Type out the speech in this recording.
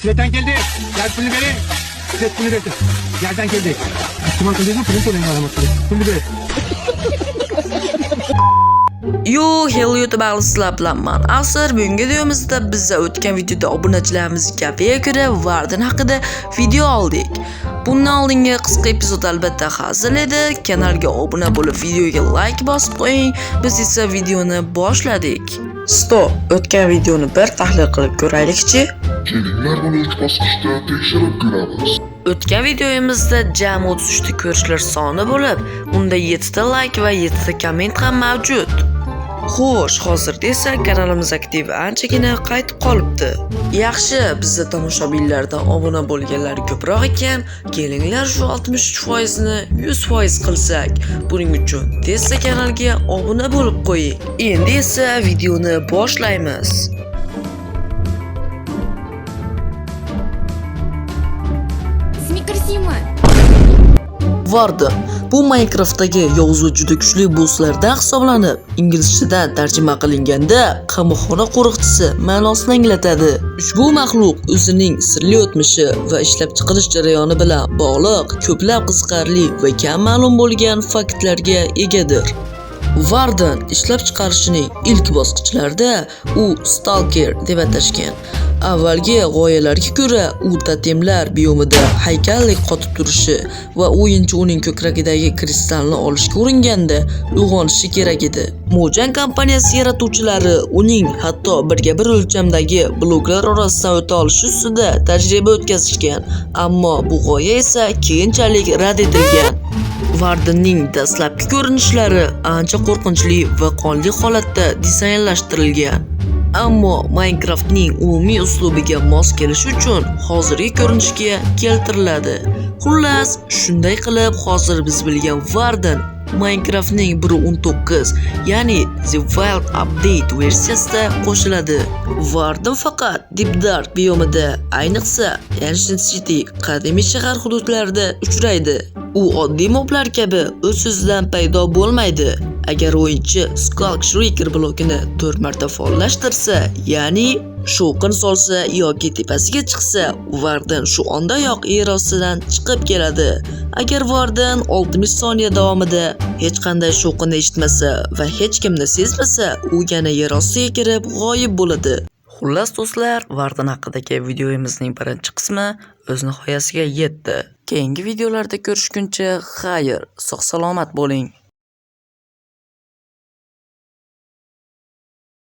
Sizetten geldi. Gel pulunu verin. Size pulunu verdim. Yerden geldi. Müslüman kılıyorsun pulunu sorayım bana. Pulunu ver. Yo, hello YouTube ahlisi bilan men Asr. Bugungi videomizda biz o'tgan videoda obunachilarimizga ko'ra Warden haqida video oldik. Bundan oldingi qisqa epizod albatta hazır edi. Kanalga obuna bo'lib videoga like bosib qo'ying. Biz esa videoni boshladik. Stop, o'tgan videoni bir tahlil qilib ko'raylikchi. Kelinglar buni 3 bosqichda tekshirib ko'ramiz. O'tgan videomizda jami 33 ta ko'rishlar soni bo'lib, unda 7 ta like va 7 ta komment ham mavjud. Xo'sh, hozirda esa kanalimiz aktivi anchagina qaytib qolibdi. Yaxshi, bizda tomoshabinlardan obuna bo'lganlar ko'proq ekan, kelinglar shu 63% ni 100% qilsak. Buning uchun tezda kanalga obuna bo'lib qo'ying. Endi esa videoni boshlaymiz. Warden bu Minecraft'dagi yovuz juda kuchli bosslardan hisoblanib, inglizchadan tarjima qilinganda qamoqxona qo'riqchisi ma'nosini anglatadi. Ushbu maxluq o'zining sirli o'tmishi va ishlab chiqarish jarayoni bilan bog'liq ko'plab qiziqarli va kam ma'lum bo'lgan faktlarga egadir. Warden ishlab chiqarishining ilk bosqichlarida u Stalker deb atashgan. Avvalgi g'oyalarga ko'ra, u totemlar biomida haykallik qotib turishi va o'yinchi uning ko'kragidagi kristalni olishga uringanda uyg'onishi kerak edi. Mojang kompaniyasi yaratuvchilari uning hatto birga bir o'lchamdagi bloklar orasidan o'ta olishi ustida tajriba o'tkazishgan, ammo bu g'oya esa keyinchalik rad etilgan. Wardenning dastlabki ko'rinishlari ancha qo'rqinchli va qonli holatda dizaynlashtirilgan. Ammo Minecraftning umumiy uslubiga mos kelishi uchun hozirgi ko'rinishga keltiriladi. Xullas, shunday qilib hozir biz bilgan Warden Minecraftning 1.19, ya'ni The Wild Update versiyasida qo'shiladi. Warden faqat Deep Dark biomida, ayniqsa Ancient City qadimiy shahar hududlarida uchraydi. U oddiy moblar kabi o'z-o'zidan paydo bo'lmaydi. Agar o'yinchi Skulk Shrieker blokini 4 marta faollashtirsa, ya'ni shovqin solsa yoki tepasiga chiqsa, Warden shu ondayoq yer ostidan chiqib keladi. Agar Warden 60 soniya davomida hech qanday shovqin eshitmasa va hech kimni sezmasa, u yana yer ostiga kirib g'oyib bo'ladi. Xullas do'stlar, Warden haqidagi videomizning birinchi qismi o'z nihoyasiga yetdi. Keyingi videolarda ko'rishguncha xayr, sog' salomat bo'ling.